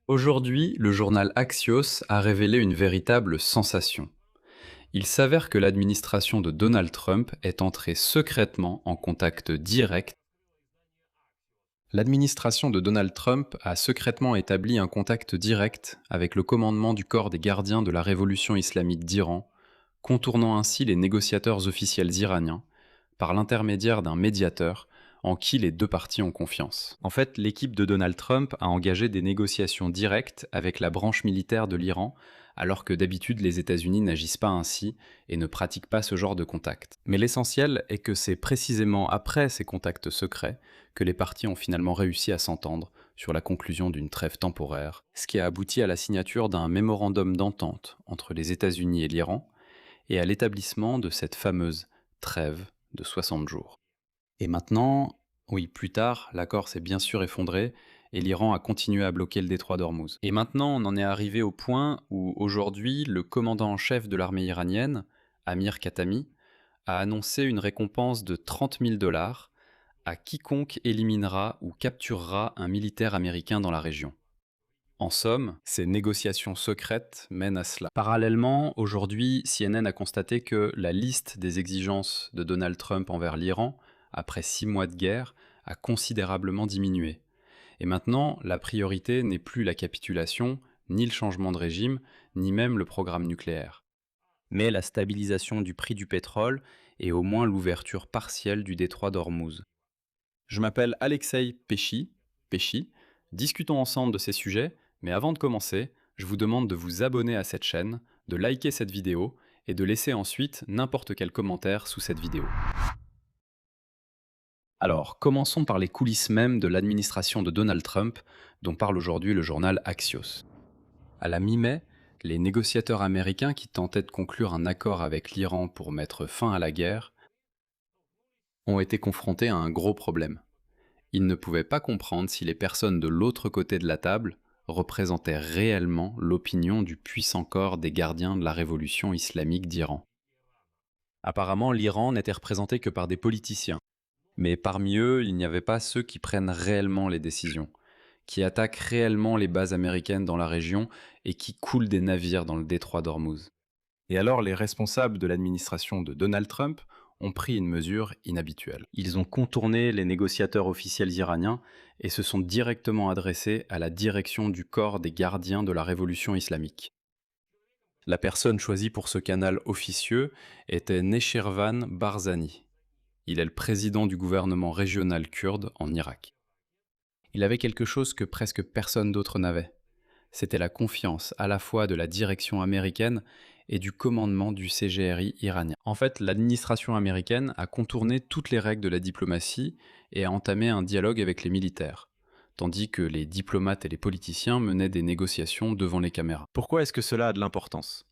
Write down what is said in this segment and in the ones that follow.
Aujourd'hui, le journal Axios a révélé une véritable sensation. Il s'avère que l'administration de Donald Trump est entrée secrètement en contact direct. L'administration de Donald Trump a secrètement établi un contact direct avec le commandement du corps des gardiens de la révolution islamique d'Iran, contournant ainsi les négociateurs officiels iraniens par l'intermédiaire d'un médiateur en qui les deux parties ont confiance. En fait, l'équipe de Donald Trump a engagé des négociations directes avec la branche militaire de l'Iran, alors que d'habitude les États-Unis n'agissent pas ainsi et ne pratiquent pas ce genre de contact. Mais l'essentiel est que c'est précisément après ces contacts secrets que les parties ont finalement réussi à s'entendre sur la conclusion d'une trêve temporaire, ce qui a abouti à la signature d'un mémorandum d'entente entre les États-Unis et l'Iran, et à l'établissement de cette fameuse trêve de 60 jours. Et maintenant, oui, plus tard, l'accord s'est bien sûr effondré et l'Iran a continué à bloquer le détroit d'Ormuz. Et maintenant, on en est arrivé au point où aujourd'hui, le commandant en chef de l'armée iranienne, Amir Khatami, a annoncé une récompense de 30 000 dollars à quiconque éliminera ou capturera un militaire américain dans la région. En somme, ces négociations secrètes mènent à cela. Parallèlement, aujourd'hui, CNN a constaté que la liste des exigences de Donald Trump envers l'Iran, après 6 mois de guerre, a considérablement diminué. Et maintenant, la priorité n'est plus la capitulation, ni le changement de régime, ni même le programme nucléaire, mais la stabilisation du prix du pétrole et au moins l'ouverture partielle du détroit d'Ormuz. Je m'appelle Alexei Pesci, discutons ensemble de ces sujets, mais avant de commencer, je vous demande de vous abonner à cette chaîne, de liker cette vidéo et de laisser ensuite n'importe quel commentaire sous cette vidéo. Alors, commençons par les coulisses même de l'administration de Donald Trump, dont parle aujourd'hui le journal Axios. À la mi-mai, les négociateurs américains qui tentaient de conclure un accord avec l'Iran pour mettre fin à la guerre ont été confrontés à un gros problème. Ils ne pouvaient pas comprendre si les personnes de l'autre côté de la table représentaient réellement l'opinion du puissant corps des gardiens de la révolution islamique d'Iran. Apparemment, l'Iran n'était représenté que par des politiciens, mais parmi eux, il n'y avait pas ceux qui prennent réellement les décisions, qui attaquent réellement les bases américaines dans la région et qui coulent des navires dans le détroit d'Ormuz. Et alors, les responsables de l'administration de Donald Trump ont pris une mesure inhabituelle. Ils ont contourné les négociateurs officiels iraniens et se sont directement adressés à la direction du corps des gardiens de la révolution islamique. La personne choisie pour ce canal officieux était Nechirvan Barzani. Il est le président du gouvernement régional kurde en Irak. Il avait quelque chose que presque personne d'autre n'avait. C'était la confiance à la fois de la direction américaine et du commandement du CGRI iranien. En fait, l'administration américaine a contourné toutes les règles de la diplomatie et a entamé un dialogue avec les militaires, tandis que les diplomates et les politiciens menaient des négociations devant les caméras. Pourquoi est-ce que cela a de l'importance ?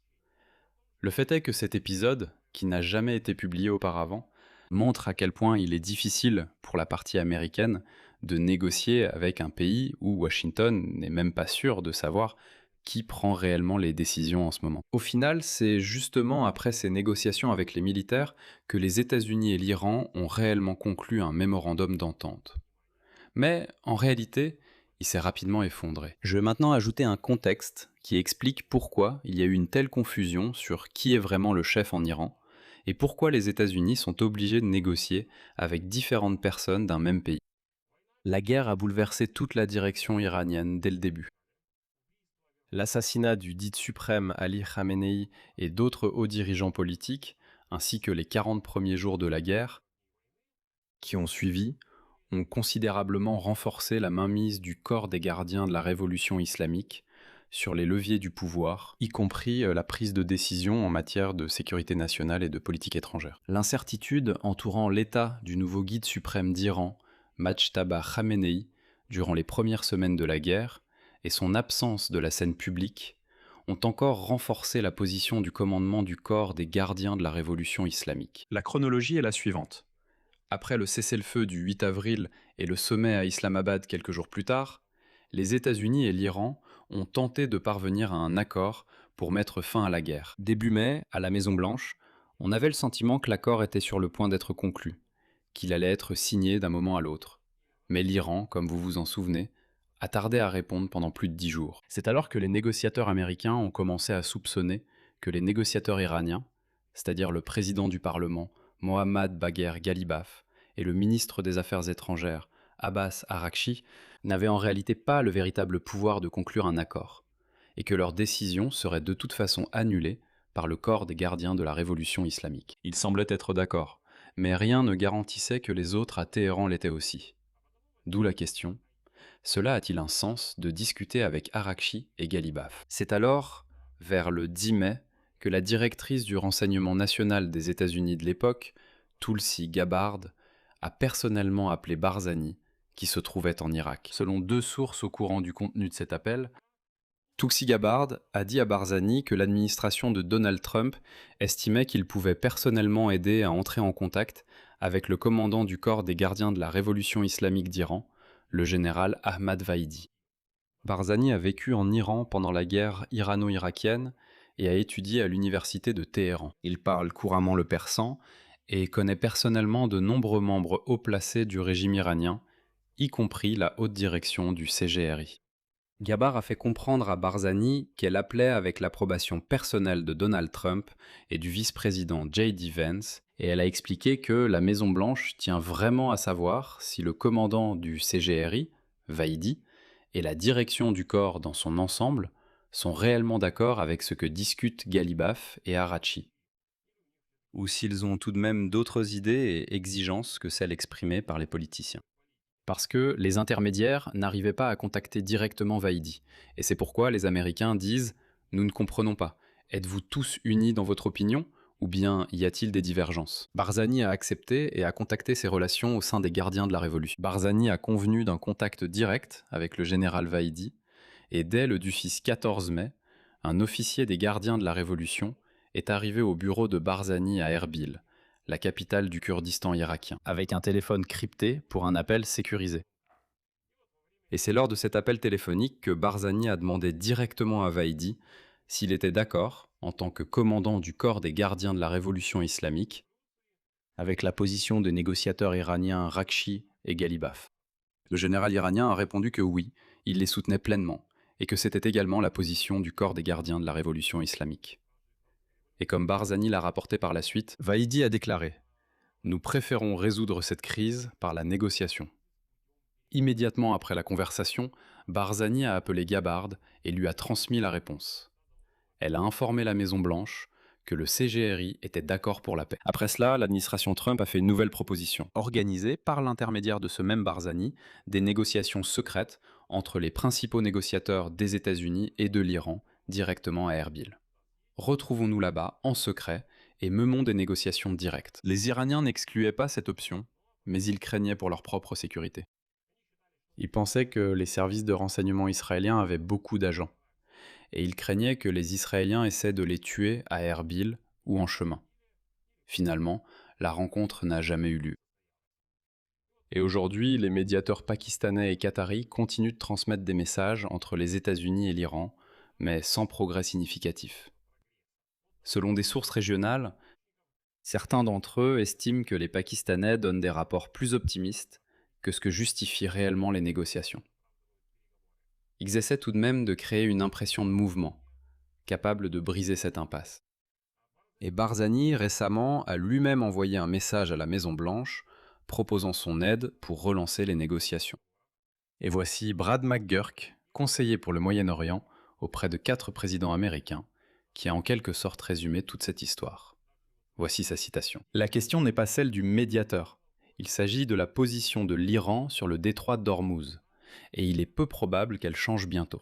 Le fait est que cet épisode, qui n'a jamais été publié auparavant, montre à quel point il est difficile pour la partie américaine de négocier avec un pays où Washington n'est même pas sûr de savoir qui prend réellement les décisions en ce moment. Au final, c'est justement après ces négociations avec les militaires que les États-Unis et l'Iran ont réellement conclu un mémorandum d'entente. Mais en réalité, il s'est rapidement effondré. Je vais maintenant ajouter un contexte qui explique pourquoi il y a eu une telle confusion sur qui est vraiment le chef en Iran, et pourquoi les États-Unis sont obligés de négocier avec différentes personnes d'un même pays. La guerre a bouleversé toute la direction iranienne dès le début. L'assassinat du guide suprême Ali Khamenei et d'autres hauts dirigeants politiques, ainsi que les 40 premiers jours de la guerre qui ont suivi, ont considérablement renforcé la mainmise du corps des gardiens de la révolution islamique sur les leviers du pouvoir, y compris la prise de décision en matière de sécurité nationale et de politique étrangère. L'incertitude entourant l'état du nouveau guide suprême d'Iran, Majtaba Khamenei, durant les premières semaines de la guerre, et son absence de la scène publique, ont encore renforcé la position du commandement du corps des gardiens de la révolution islamique. La chronologie est la suivante. Après le cessez-le-feu du 8 avril et le sommet à Islamabad quelques jours plus tard, les États-Unis et l'Iran ont tenté de parvenir à un accord pour mettre fin à la guerre. Début mai, à la Maison-Blanche, on avait le sentiment que l'accord était sur le point d'être conclu, qu'il allait être signé d'un moment à l'autre. Mais l'Iran, comme vous vous en souvenez, a tardé à répondre pendant plus de 10 jours. C'est alors que les négociateurs américains ont commencé à soupçonner que les négociateurs iraniens, c'est-à-dire le président du Parlement, Mohammad Bagher Ghalibaf, et le ministre des Affaires étrangères, Abbas Araghchi, n'avaient en réalité pas le véritable pouvoir de conclure un accord, et que leur décision serait de toute façon annulée par le corps des gardiens de la révolution islamique. Ils semblaient être d'accord, mais rien ne garantissait que les autres à Téhéran l'étaient aussi. D'où la question: cela a-t-il un sens de discuter avec Araghchi et Ghalibaf? C'est alors, vers le 10 mai, que la directrice du renseignement national des États-Unis de l'époque, Tulsi Gabbard, a personnellement appelé Barzani, qui se trouvait en Irak. Selon 2 sources au courant du contenu de cet appel, Tulsi Gabbard a dit à Barzani que l'administration de Donald Trump estimait qu'il pouvait personnellement aider à entrer en contact avec le commandant du corps des gardiens de la révolution islamique d'Iran, le général Ahmad Vaidi. Barzani a vécu en Iran pendant la guerre irano-irakienne et a étudié à l'université de Téhéran. Il parle couramment le persan et connaît personnellement de nombreux membres haut placés du régime iranien, y compris la haute direction du CGRI. Gabbard a fait comprendre à Barzani qu'elle appelait avec l'approbation personnelle de Donald Trump et du vice-président J.D. Vance, et elle a expliqué que la Maison-Blanche tient vraiment à savoir si le commandant du CGRI, Vaidi, et la direction du corps dans son ensemble sont réellement d'accord avec ce que discutent Ghalibaf et Araghchi, ou s'ils ont tout de même d'autres idées et exigences que celles exprimées par les politiciens. Parce que les intermédiaires n'arrivaient pas à contacter directement Vaidi. Et c'est pourquoi les Américains disent « Nous ne comprenons pas. Êtes-vous tous unis dans votre opinion ou bien y a-t-il des divergences ?» Barzani a accepté et a contacté ses relations au sein des gardiens de la Révolution. Barzani a convenu d'un contact direct avec le général Vaidi, et dès le 14 mai, un officier des gardiens de la Révolution est arrivé au bureau de Barzani à Erbil, la capitale du Kurdistan irakien, avec un téléphone crypté pour un appel sécurisé. Et c'est lors de cet appel téléphonique que Barzani a demandé directement à Vaidi s'il était d'accord, en tant que commandant du corps des gardiens de la révolution islamique, avec la position des négociateurs iraniens Araghchi et Ghalibaf. Le général iranien a répondu que oui, il les soutenait pleinement, et que c'était également la position du corps des gardiens de la révolution islamique. Et comme Barzani l'a rapporté par la suite, Vaidi a déclaré « Nous préférons résoudre cette crise par la négociation ». Immédiatement après la conversation, Barzani a appelé Gabbard et lui a transmis la réponse. Elle a informé la Maison-Blanche que le CGRI était d'accord pour la paix. Après cela, l'administration Trump a fait une nouvelle proposition, organiser, par l'intermédiaire de ce même Barzani, des négociations secrètes entre les principaux négociateurs des États-Unis et de l'Iran, directement à Erbil. Retrouvons-nous là-bas, en secret, et menons des négociations directes. Les Iraniens n'excluaient pas cette option, mais ils craignaient pour leur propre sécurité. Ils pensaient que les services de renseignement israéliens avaient beaucoup d'agents, et ils craignaient que les Israéliens essaient de les tuer à Erbil ou en chemin. Finalement, la rencontre n'a jamais eu lieu. Et aujourd'hui, les médiateurs pakistanais et qataris continuent de transmettre des messages entre les États-Unis et l'Iran, mais sans progrès significatif. Selon des sources régionales, certains d'entre eux estiment que les Pakistanais donnent des rapports plus optimistes que ce que justifient réellement les négociations. Ils essaient tout de même de créer une impression de mouvement, capable de briser cette impasse. Et Barzani, récemment, a lui-même envoyé un message à la Maison-Blanche proposant son aide pour relancer les négociations. Et voici Brad McGurk, conseiller pour le Moyen-Orient auprès de 4 présidents américains, qui a en quelque sorte résumé toute cette histoire. Voici sa citation. « La question n'est pas celle du médiateur. Il s'agit de la position de l'Iran sur le détroit d'Ormuz, et il est peu probable qu'elle change bientôt. »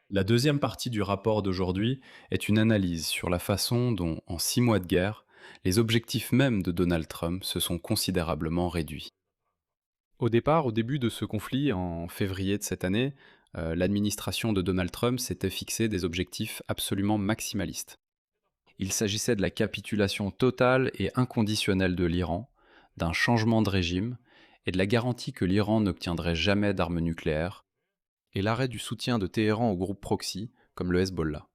La deuxième partie du rapport d'aujourd'hui est une analyse sur la façon dont, en 6 mois de guerre, les objectifs même de Donald Trump se sont considérablement réduits. Au début de ce conflit, en février de cette année, l'administration de Donald Trump s'était fixé des objectifs absolument maximalistes. Il s'agissait de la capitulation totale et inconditionnelle de l'Iran, d'un changement de régime et de la garantie que l'Iran n'obtiendrait jamais d'armes nucléaires, et l'arrêt du soutien de Téhéran aux groupes proxy, comme le Hezbollah.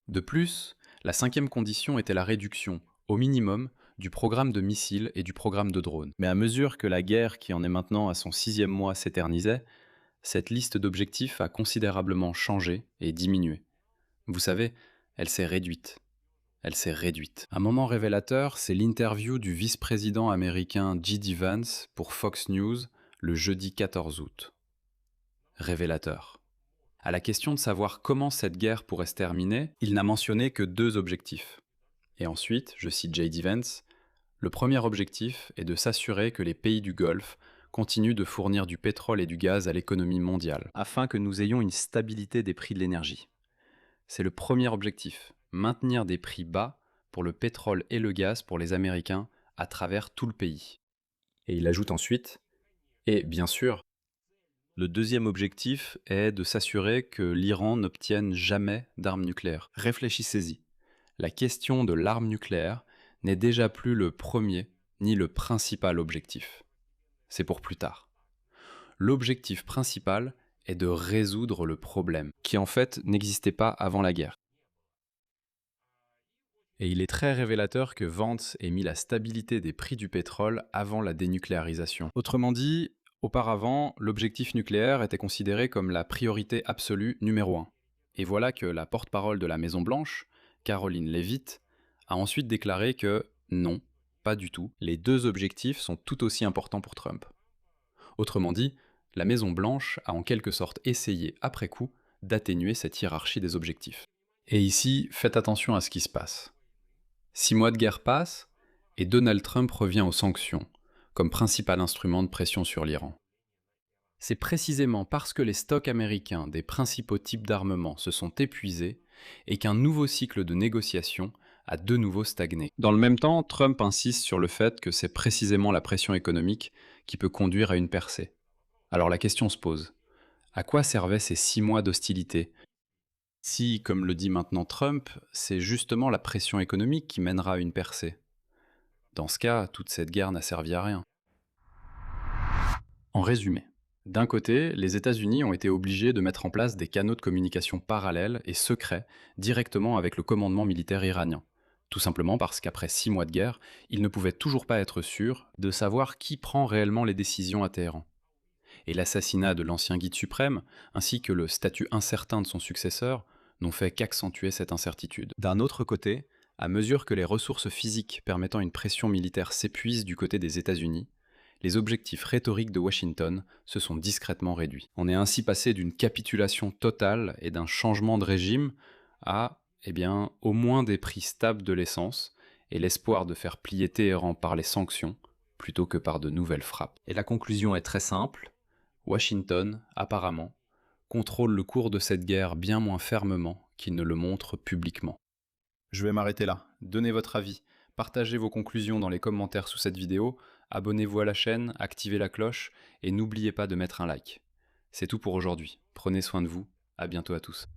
De plus, la 5e condition était la réduction, au minimum, du programme de missiles et du programme de drones. Mais à mesure que la guerre, qui en est maintenant à son 6e mois, s'éternisait, cette liste d'objectifs a considérablement changé et diminué. Vous savez, elle s'est réduite. Elle s'est réduite. Un moment révélateur, c'est l'interview du vice-président américain J.D. Vance pour Fox News le jeudi 14 août. Révélateur. À la question de savoir comment cette guerre pourrait se terminer, il n'a mentionné que 2 objectifs. Et ensuite, je cite J.D. Vance, le premier objectif est de s'assurer que les pays du Golfe continuent de fournir du pétrole et du gaz à l'économie mondiale, afin que nous ayons une stabilité des prix de l'énergie. C'est le premier objectif, maintenir des prix bas pour le pétrole et le gaz pour les Américains à travers tout le pays. Et il ajoute ensuite, et bien sûr, le deuxième objectif est de s'assurer que l'Iran n'obtienne jamais d'armes nucléaires. Réfléchissez-y. La question de l'arme nucléaire n'est déjà plus le premier ni le principal objectif. C'est pour plus tard. L'objectif principal est de résoudre le problème, qui en fait n'existait pas avant la guerre. Et il est très révélateur que Vance ait mis la stabilité des prix du pétrole avant la dénucléarisation. Autrement dit, auparavant, l'objectif nucléaire était considéré comme la priorité absolue numéro 1. Et voilà que la porte-parole de la Maison-Blanche, Caroline Leavitt, a ensuite déclaré que non, pas du tout, les 2 objectifs sont tout aussi importants pour Trump. Autrement dit, la Maison-Blanche a en quelque sorte essayé, après coup, d'atténuer cette hiérarchie des objectifs. Et ici, faites attention à ce qui se passe. 6 mois de guerre passent, et Donald Trump revient aux sanctions, comme principal instrument de pression sur l'Iran. C'est précisément parce que les stocks américains des principaux types d'armements se sont épuisés et qu'un nouveau cycle de négociations a de nouveau stagné. Dans le même temps, Trump insiste sur le fait que c'est précisément la pression économique qui peut conduire à une percée. Alors la question se pose, à quoi servaient ces 6 mois d'hostilité si, comme le dit maintenant Trump, c'est justement la pression économique qui mènera à une percée? Dans ce cas, toute cette guerre n'a servi à rien. En résumé, d'un côté, les États-Unis ont été obligés de mettre en place des canaux de communication parallèles et secrets directement avec le commandement militaire iranien. Tout simplement parce qu'après 6 mois de guerre, ils ne pouvaient toujours pas être sûrs de savoir qui prend réellement les décisions à Téhéran. Et l'assassinat de l'ancien guide suprême, ainsi que le statut incertain de son successeur, n'ont fait qu'accentuer cette incertitude. D'un autre côté, à mesure que les ressources physiques permettant une pression militaire s'épuisent du côté des États-Unis, les objectifs rhétoriques de Washington se sont discrètement réduits. On est ainsi passé d'une capitulation totale et d'un changement de régime à, au moins des prix stables de l'essence et l'espoir de faire plier Téhéran par les sanctions plutôt que par de nouvelles frappes. Et la conclusion est très simple. Washington, apparemment, contrôle le cours de cette guerre bien moins fermement qu'il ne le montre publiquement. Je vais m'arrêter là. Donnez votre avis, partagez vos conclusions dans les commentaires sous cette vidéo, abonnez-vous à la chaîne, activez la cloche et n'oubliez pas de mettre un like. C'est tout pour aujourd'hui. Prenez soin de vous. À bientôt à tous.